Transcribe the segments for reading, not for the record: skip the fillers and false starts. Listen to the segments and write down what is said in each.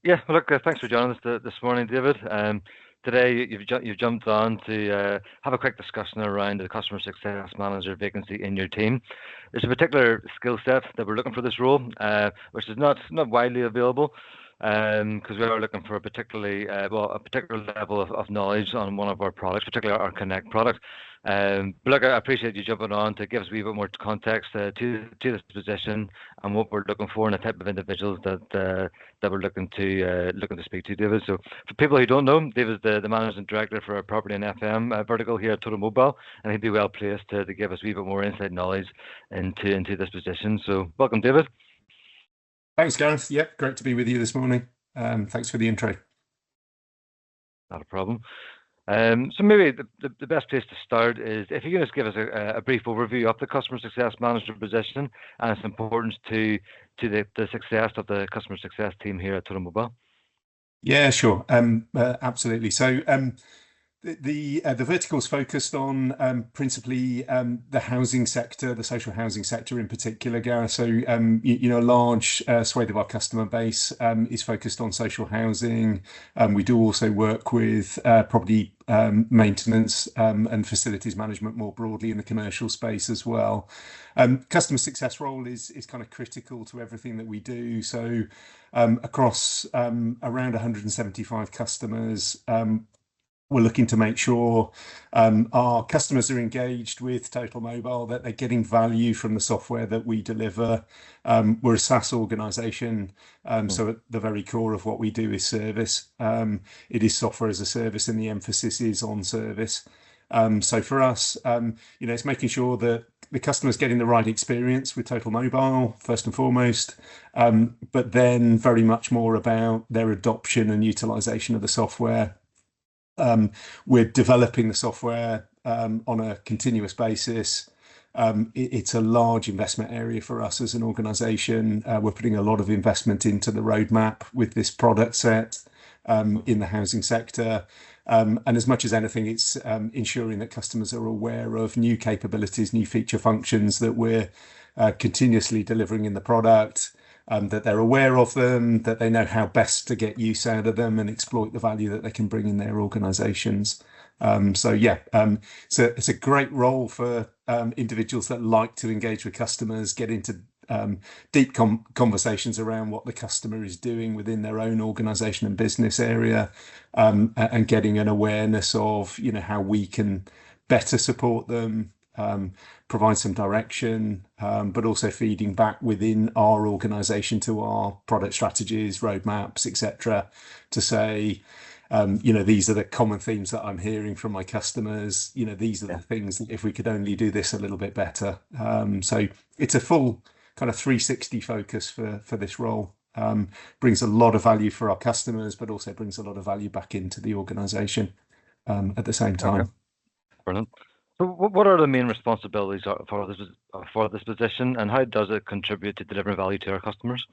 Yeah, well, look, thanks for joining us this morning, David. Today you've jumped on to have a quick discussion around the customer success manager vacancy in your team. There's a particular skill set that we're looking for this role, which is not widely available, because we are looking for a a particular level of knowledge on one of our products, particularly our Connect product. But look, I appreciate you jumping on to give us a wee bit more context to this position and what we're looking for and the type of individuals that we're looking to speak to, David. So for people who don't know, David's the managing director for our property and FM vertical here at Totalmobile, and he'd be well placed to give us a wee bit more inside knowledge into this position. So welcome, David. Thanks, Gareth. Yep, great to be with you this morning. Thanks for the intro. Not a problem. So maybe the best place to start is if you can just give us a brief overview of the customer success manager position and its importance to the success of the customer success team here at Totalmobile. Yeah, sure. Absolutely. So the vertical's focused on principally the housing sector, the social housing sector in particular, Gareth. So a large swathe of our customer base is focused on social housing. We do also work with property maintenance and facilities management more broadly in the commercial space as well. Customer success role is kind of critical to everything that we do. So across around 175 customers, we're looking to make sure our customers are engaged with Totalmobile, that they're getting value from the software that we deliver. We're a SaaS organization, so at the very core of what we do is service. It is software as a service, and the emphasis is on service. So for us, it's making sure that the customer's getting the right experience with Totalmobile, first and foremost, but then very much more about their adoption and utilization of the software. We're developing the software on a continuous basis. It's a large investment area for us as an organization. We're putting a lot of investment into the roadmap with this product set in the housing sector. And as much as anything, it's ensuring that customers are aware of new capabilities, new feature functions that we're continuously delivering in the product. That they're aware of them, that they know how best to get use out of them and exploit the value that they can bring in their organizations. It's a great role for individuals that like to engage with customers, get into deep conversations around what the customer is doing within their own organization and business area, and getting an awareness of how we can better support them, provide some direction, but also feeding back within our organization to our product strategies, roadmaps, etc., to say, these are the common themes that I'm hearing from my customers. These are the things that if we could only do this a little bit better. So it's a full kind of 360 focus for this role. Brings a lot of value for our customers, but also brings a lot of value back into the organization at the same time. Okay. Brilliant. So what are the main responsibilities for this position, and how does it contribute to delivering value to our customers?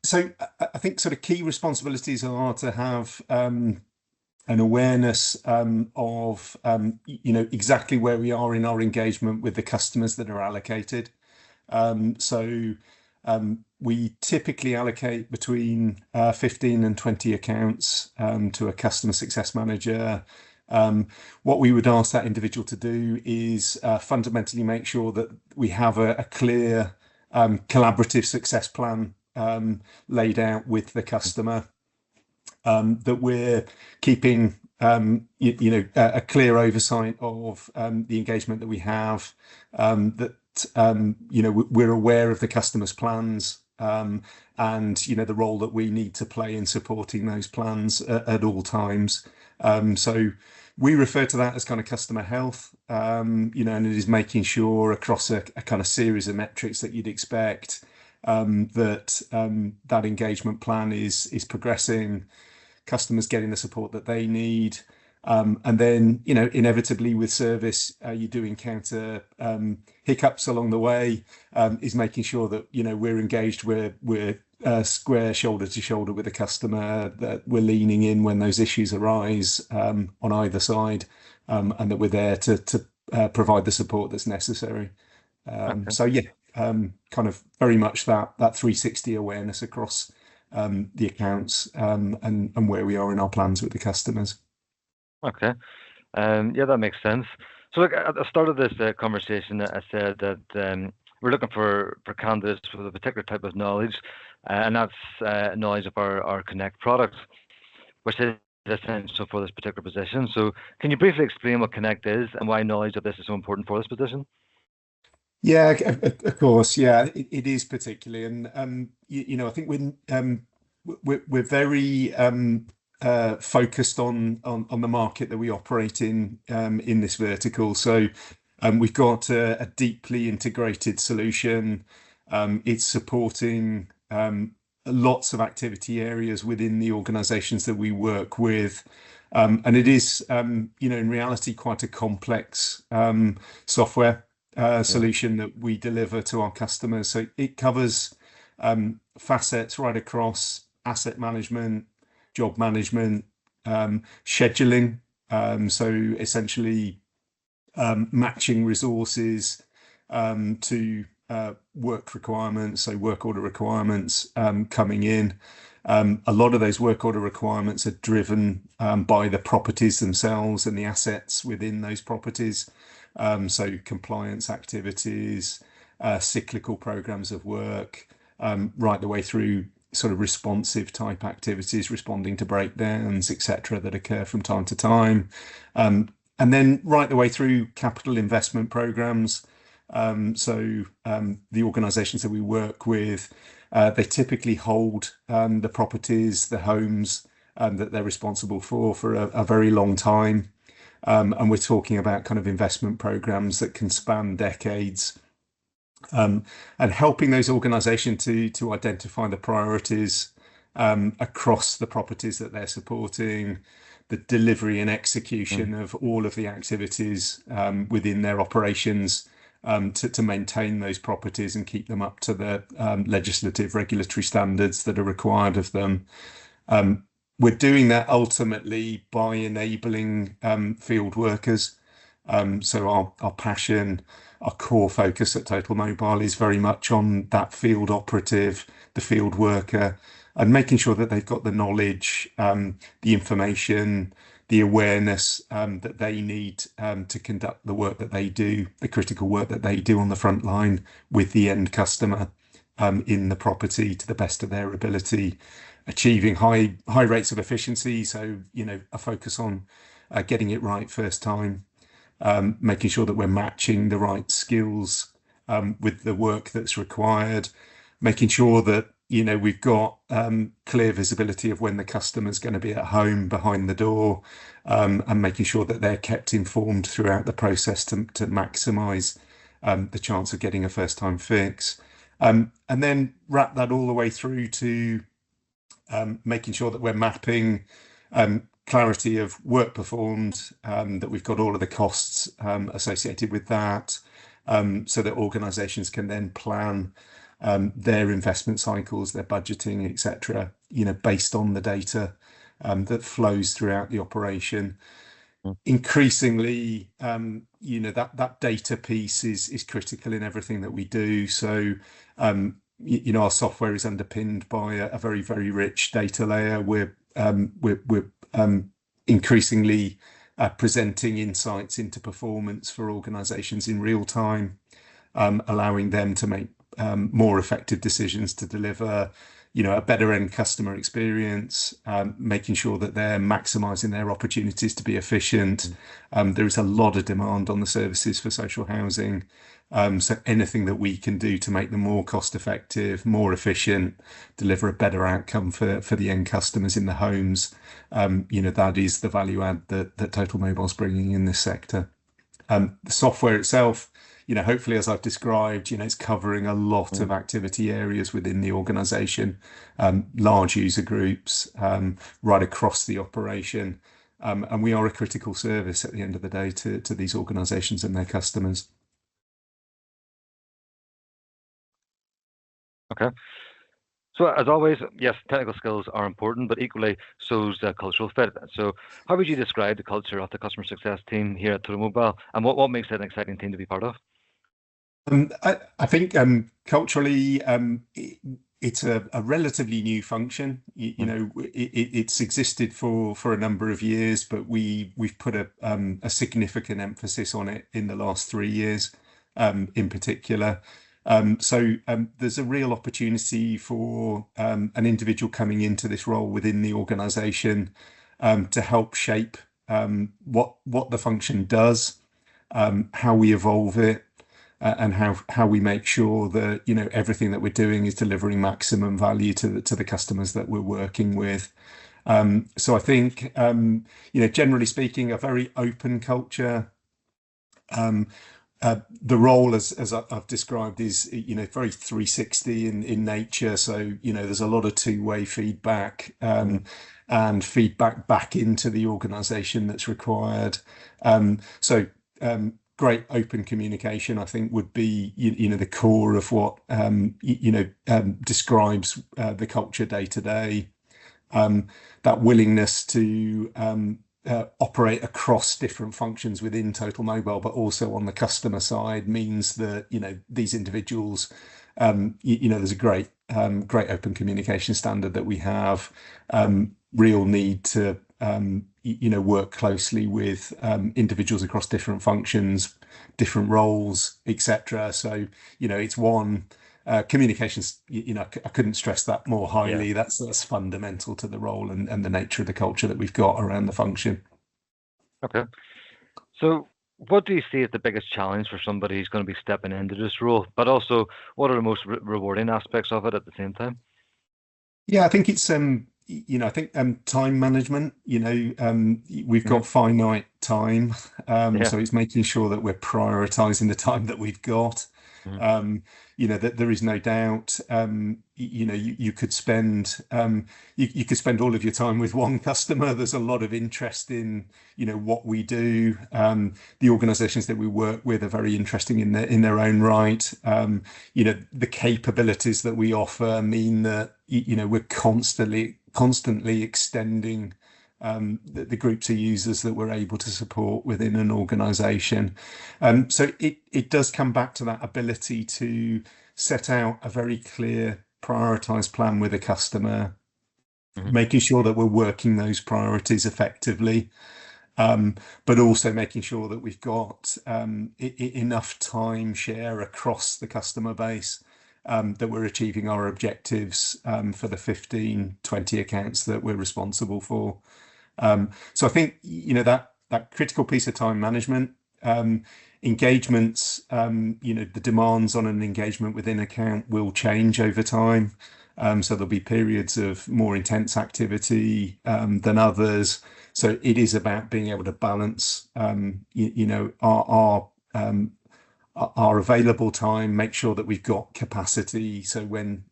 So I think sort of key responsibilities are to have an awareness of exactly where we are in our engagement with the customers that are allocated. We typically allocate between 15 and 20 accounts to a customer success manager. What we would ask that individual to do is fundamentally make sure that we have a clear collaborative success plan laid out with the customer, that we're keeping a clear oversight of the engagement that we have, that we're aware of the customer's plans, and the role that we need to play in supporting those plans at all times. So we refer to that as kind of customer health, and it is making sure across a kind of series of metrics that you'd expect, that engagement plan is progressing, customers getting the support that they need. And then, inevitably with service, you do encounter hiccups along the way, is making sure that, we're engaged, we're square shoulder to shoulder with the customer, that we're leaning in when those issues arise on either side, and that we're there to provide the support that's necessary. Okay. Kind of very much that 360 awareness across the accounts, and where we are in our plans with the customers. Okay. Yeah, that makes sense. So, look, at the start of this conversation, I said that we're looking for candidates with a particular type of knowledge, and that's knowledge of our Connect product, which is essential for this particular position. So, can you briefly explain what Connect is and why knowledge of this is so important for this position? Yeah, of course. Yeah, it is particularly, and I think we're very focused on the market that we operate in this vertical. So we've got a deeply integrated solution. It's supporting lots of activity areas within the organizations that we work with. And it is, in reality, quite a complex software Yeah. solution that we deliver to our customers. So it covers facets right across asset management, job management, scheduling. So essentially matching resources to work requirements, so work order requirements coming in. A lot of those work order requirements are driven by the properties themselves and the assets within those properties. So compliance activities, cyclical programs of work, right the way through sort of responsive type activities, responding to breakdowns, etc., that occur from time to time. And then right the way through capital investment programs. The organizations that we work with, they typically hold the properties, the homes that they're responsible for a very long time. And we're talking about kind of investment programs that can span decades, and helping those organizations to identify the priorities across the properties that they're supporting, the delivery and execution of all of the activities within their operations, to maintain those properties and keep them up to the legislative regulatory standards that are required of them. We're doing that ultimately by enabling field workers. So our passion, our core focus at Totalmobile is very much on that field operative, the field worker, and making sure that they've got the knowledge, the information, the awareness that they need to conduct the work that they do, the critical work that they do on the front line with the end customer in the property to the best of their ability, achieving high rates of efficiency. So, a focus on getting it right first time, making sure that we're matching the right skills with the work that's required, making sure that we've got clear visibility of when the customer's going to be at home behind the door, and making sure that they're kept informed throughout the process to maximize the chance of getting a first time fix. And then wrap that all the way through to making sure that we're mapping clarity of work performed, that we've got all of the costs associated with that, so that organizations can then plan their investment cycles, their budgeting, etc., based on the data that flows throughout the operation. Increasingly, that data piece is critical in everything that we do. So, our software is underpinned by a very, very rich data layer. We're increasingly presenting insights into performance for organizations in real time, allowing them to make more effective decisions to deliver, a better end customer experience, making sure that they're maximizing their opportunities to be efficient. There is a lot of demand on the services for social housing. So anything that we can do to make them more cost effective, more efficient, deliver a better outcome for the end customers in the homes, that is the value add that Totalmobile is bringing in this sector. The software itself, hopefully, as I've described, it's covering a lot of activity areas within the organization, large user groups, right across the operation. And we are a critical service at the end of the day to these organizations and their customers. Okay. So, as always, yes, technical skills are important, but equally so is cultural fit. So, how would you describe the culture of the customer success team here at Totalmobile, and what makes it an exciting team to be part of? I think culturally, it's a relatively new function. It's existed for a number of years, but we've put a significant emphasis on it in the last 3 years, in particular. There's a real opportunity for an individual coming into this role within the organization to help shape what the function does, how we evolve it, and how we make sure that everything that we're doing is delivering maximum value to the customers that we're working with. So I think generally speaking, a very open culture. The role, as I've described, is very 360 in nature. So there's a lot of two-way feedback and feedback back into the organisation that's required. So great open communication, I think, would be the core of what describes the culture day to day. That willingness to operate across different functions within Totalmobile, but also on the customer side, means that these individuals, there's a great open communication standard that we have. Real need to work closely with individuals across different functions, different roles, etc. So it's one. Communications, I couldn't stress that more highly. Yeah. That's fundamental to the role and the nature of the culture that we've got around the function. Okay. So what do you see as the biggest challenge for somebody who's going to be stepping into this role? But also, what are the most rewarding aspects of it at the same time? Yeah, I think it's I think time management. We've got finite time, Yeah. so it's making sure that we're prioritizing the time that we've got. Mhm. That there is no doubt. You could spend you could spend all of your time with one customer. There's a lot of interest in what we do. The organisations that we work with are very interesting in their own right. The capabilities that we offer mean that we're constantly extending the groups of users that we're able to support within an organization. So it does come back to that ability to set out a very clear prioritized plan with a customer, Mhm. making sure that we're working those priorities effectively, but also making sure that we've got enough time share across the customer base, that we're achieving our objectives for the 15-20 accounts that we're responsible for. So I think that critical piece of time management, engagements, the demands on an engagement within account will change over time. So there'll be periods of more intense activity than others. So it is about being able to balance, our available time, make sure that we've got capacity. So when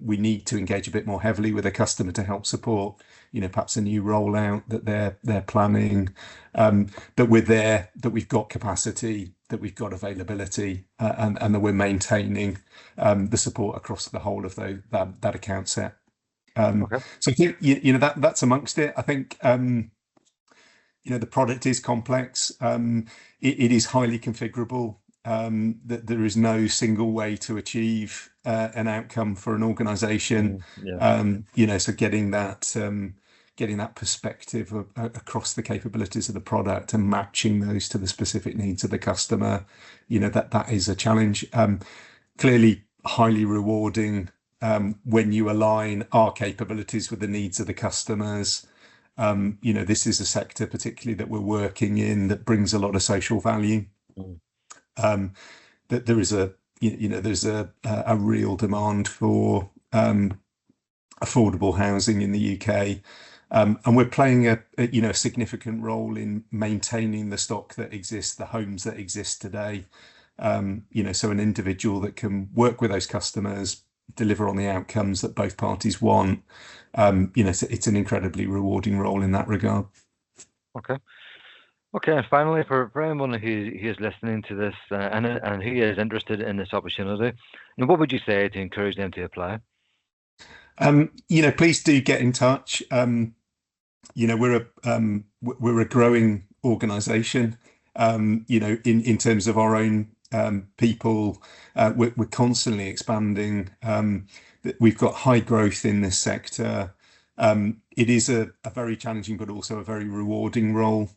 we need to engage a bit more heavily with a customer to help support, perhaps a new rollout that they're planning, that we're there, that we've got capacity, that we've got availability, and that we're maintaining the support across the whole of that account set. Okay. So I think that's amongst it. I think the product is complex. It is highly configurable. That there is no single way to achieve an outcome for an organization. Yeah. So getting that perspective across the capabilities of the product and matching those to the specific needs of the customer, that is a challenge. Clearly highly rewarding when you align our capabilities with the needs of the customers. This is a sector particularly that we're working in that brings a lot of social value. That there is there's a real demand for affordable housing in the UK, and we're playing a significant role in maintaining the stock that exists, the homes that exist today. So an individual that can work with those customers, deliver on the outcomes that both parties want. It's an incredibly rewarding role in that regard. Okay. Okay, and finally, for anyone who is listening to this and who is interested in this opportunity, what would you say to encourage them to apply? Please do get in touch. We're a growing organisation. In terms of our own people, we're constantly expanding. we've got high growth in this sector. It is a very challenging but also a very rewarding role.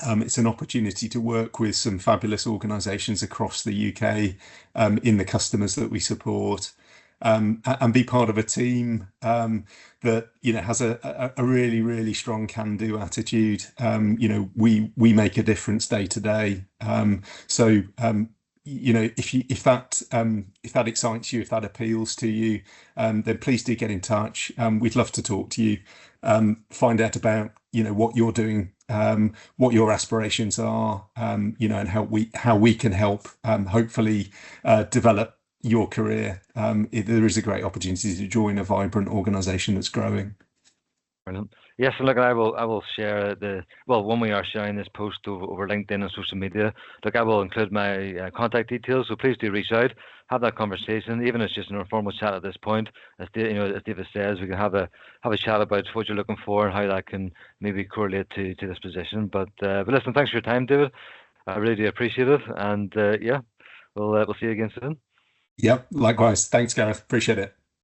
It's an opportunity to work with some fabulous organisations across the UK in the customers that we support, and be part of a team that has a really really strong can-do attitude. We make a difference day to day. So if that excites you, if that appeals to you, then please do get in touch. We'd love to talk to you, find out about what you're doing, what your aspirations are, and how we can help, hopefully develop your career. There is a great opportunity to join a vibrant organisation that's growing. Brilliant. Yes, and look, I will share when we are sharing this post over LinkedIn and social media, look, I will include my contact details. So please do reach out, have that conversation, even if it's just an informal chat at this point. As David says, we can have a chat about what you're looking for and how that can maybe correlate to this position. But listen, thanks for your time, David. I really do appreciate it, and we'll see you again soon. Yep, likewise. Thanks, Gareth. Appreciate it.